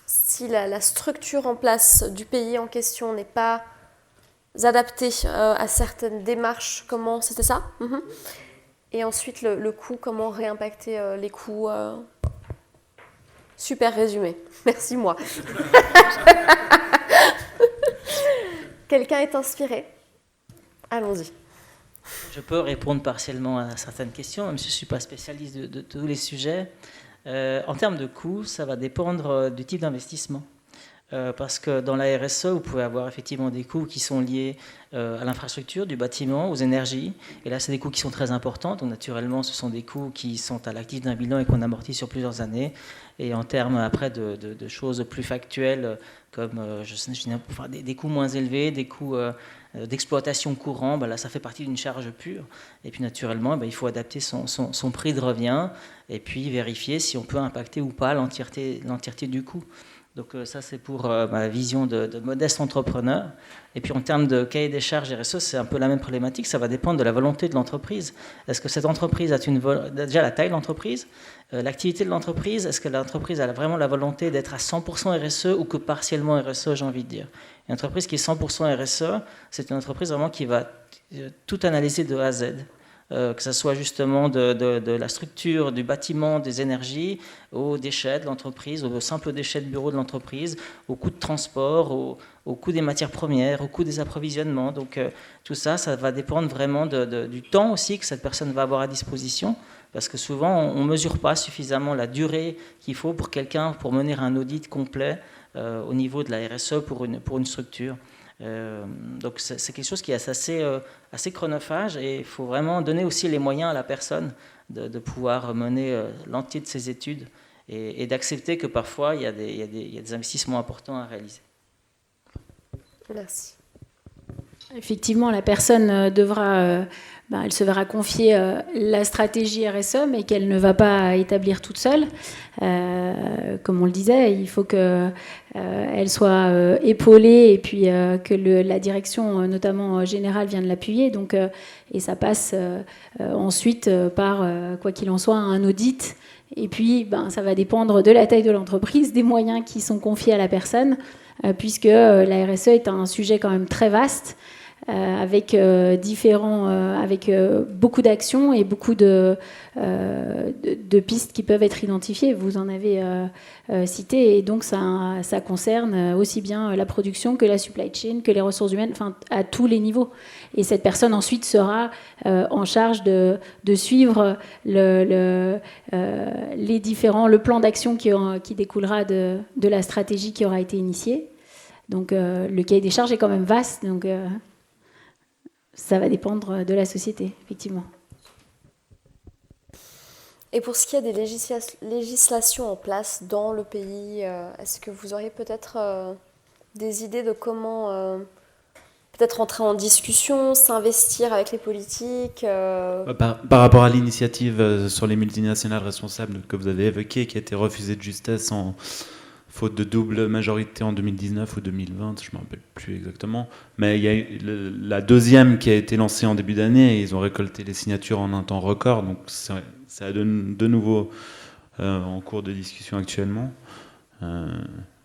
si la structure en place du pays en question n'est pas adaptée à certaines démarches, comment, c'était ça? Et ensuite le coût, comment réimpacter les coûts? Super résumé, merci moi. Quelqu'un est inspiré? Allons-y. Je peux répondre partiellement à certaines questions, même si je ne suis pas spécialiste de tous les sujets. En termes de coûts, ça va dépendre du type d'investissement. Parce que dans la RSE, vous pouvez avoir effectivement des coûts qui sont liés à l'infrastructure, du bâtiment, aux énergies. Et là, c'est des coûts qui sont très importants. Donc naturellement, ce sont des coûts qui sont à l'actif d'un bilan et qu'on amortit sur plusieurs années. Et en termes après de choses plus factuelles, comme des coûts moins élevés, des coûts d'exploitation courant, là, ça fait partie d'une charge pure. Et puis naturellement, il faut adapter son prix de revient et puis vérifier si on peut impacter ou pas l'entièreté du coût. Donc ça, c'est pour ma vision de modeste entrepreneur. Et puis en termes de cahier des charges RSE, c'est un peu la même problématique. Ça va dépendre de la volonté de l'entreprise. Est-ce que cette entreprise a déjà la taille de l'entreprise, l'activité de l'entreprise? Est-ce que l'entreprise a vraiment la volonté d'être à 100% RSE ou que partiellement RSE, j'ai envie de dire? Une entreprise qui est 100% RSE, c'est une entreprise vraiment qui va tout analyser de A à Z. Que ce soit justement de la structure, du bâtiment, des énergies, aux déchets de l'entreprise, aux simples déchets de bureau de l'entreprise, aux coûts de transport, au coût des matières premières, au coût des approvisionnements. Donc tout ça, ça va dépendre vraiment du temps aussi que cette personne va avoir à disposition, parce que souvent, on ne mesure pas suffisamment la durée qu'il faut pour quelqu'un pour mener un audit complet au niveau de la RSE pour une structure. Donc c'est quelque chose qui est assez chronophage et il faut vraiment donner aussi les moyens à la personne de pouvoir mener l'entier de ses études et d'accepter que parfois il y a des investissements importants à réaliser. Merci. Effectivement, la personne devra, elle se verra confier la stratégie RSE, mais qu'elle ne va pas établir toute seule. Comme on le disait, il faut qu'elle soit épaulée et puis que la direction, notamment générale, vienne l'appuyer. Donc, et ça passe ensuite par, quoi qu'il en soit, un audit. Et puis, ça va dépendre de la taille de l'entreprise, des moyens qui sont confiés à la personne, puisque la RSE est un sujet quand même très vaste. Avec beaucoup d'actions et beaucoup de pistes qui peuvent être identifiées. Vous en avez cité, et donc ça concerne aussi bien la production que la supply chain, que les ressources humaines, enfin à tous les niveaux. Et cette personne ensuite sera en charge de suivre le plan d'action qui découlera de la stratégie qui aura été initiée. Donc le cahier des charges est quand même vaste, donc ça va dépendre de la société, effectivement. Et pour ce qui est des législations en place dans le pays, est-ce que vous auriez peut-être des idées de comment peut-être entrer en discussion, s'investir avec les politiques Par rapport à l'initiative sur les multinationales responsables que vous avez évoquée, qui a été refusée de justesse en faute de double majorité en 2019 ou 2020, je ne me rappelle plus exactement. Mais il y a la deuxième qui a été lancée en début d'année et ils ont récolté les signatures en un temps record. Donc c'est de nouveau en cours de discussion actuellement.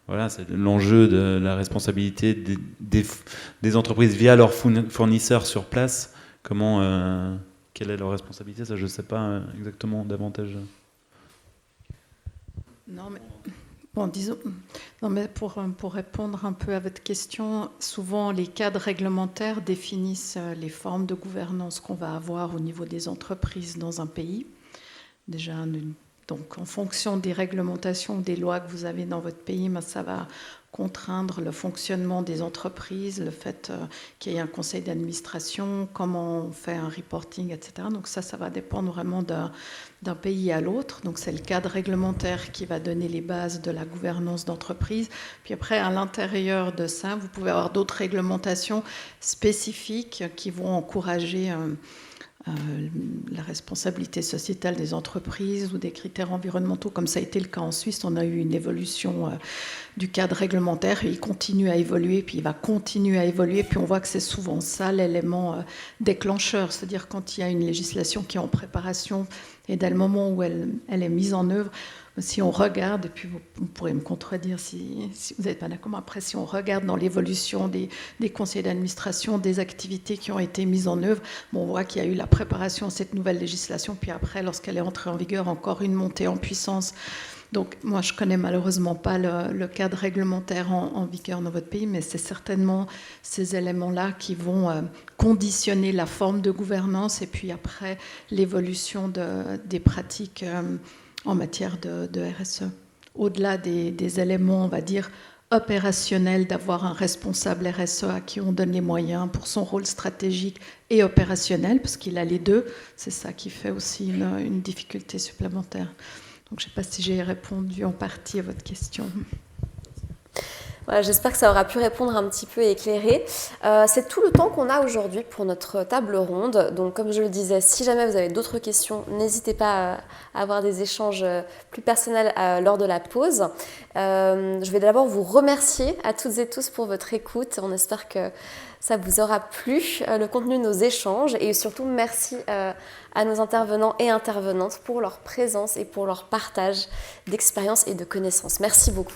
Voilà, c'est l'enjeu de la responsabilité des entreprises via leurs fournisseurs sur place. Quelle est leur responsabilité? Ça, je ne sais pas exactement davantage. Non, mais... Bon, disons, pour répondre un peu à votre question, souvent les cadres réglementaires définissent les formes de gouvernance qu'on va avoir au niveau des entreprises dans un pays. Déjà Donc, en fonction des réglementations, des lois que vous avez dans votre pays, ça va contraindre le fonctionnement des entreprises, le fait qu'il y ait un conseil d'administration, comment on fait un reporting, etc. Donc ça va dépendre vraiment d'un pays à l'autre. Donc c'est le cadre réglementaire qui va donner les bases de la gouvernance d'entreprise. Puis après, à l'intérieur de ça, vous pouvez avoir d'autres réglementations spécifiques qui vont encourager la responsabilité sociétale des entreprises ou des critères environnementaux, comme ça a été le cas en Suisse. On a eu une évolution du cadre réglementaire et il continue à évoluer, puis il va continuer à évoluer, puis on voit que c'est souvent ça l'élément déclencheur, c'est-à-dire quand il y a une législation qui est en préparation et dès le moment où elle est mise en œuvre, si on regarde, et puis vous pourrez me contredire si vous n'êtes pas d'accord, après si on regarde dans l'évolution des conseils d'administration, des activités qui ont été mises en œuvre, on voit qu'il y a eu la préparation de cette nouvelle législation, puis après, lorsqu'elle est entrée en vigueur, encore une montée en puissance. Donc moi, je ne connais malheureusement pas le cadre réglementaire en vigueur dans votre pays, mais c'est certainement ces éléments-là qui vont conditionner la forme de gouvernance et puis après l'évolution des pratiques en matière de RSE. Au-delà des éléments, on va dire, opérationnels, d'avoir un responsable RSE à qui on donne les moyens pour son rôle stratégique et opérationnel, parce qu'il a les deux, c'est ça qui fait aussi une difficulté supplémentaire. Donc je ne sais pas si j'ai répondu en partie à votre question. Voilà, j'espère que ça aura pu répondre un petit peu et éclairer. C'est tout le temps qu'on a aujourd'hui pour notre table ronde. Donc comme je le disais, si jamais vous avez d'autres questions, n'hésitez pas à avoir des échanges plus personnels lors de la pause. Je vais d'abord vous remercier à toutes et tous pour votre écoute. On espère que ça vous aura plu, le contenu de nos échanges. Et surtout, merci à nos intervenants et intervenantes pour leur présence et pour leur partage d'expériences et de connaissances. Merci beaucoup.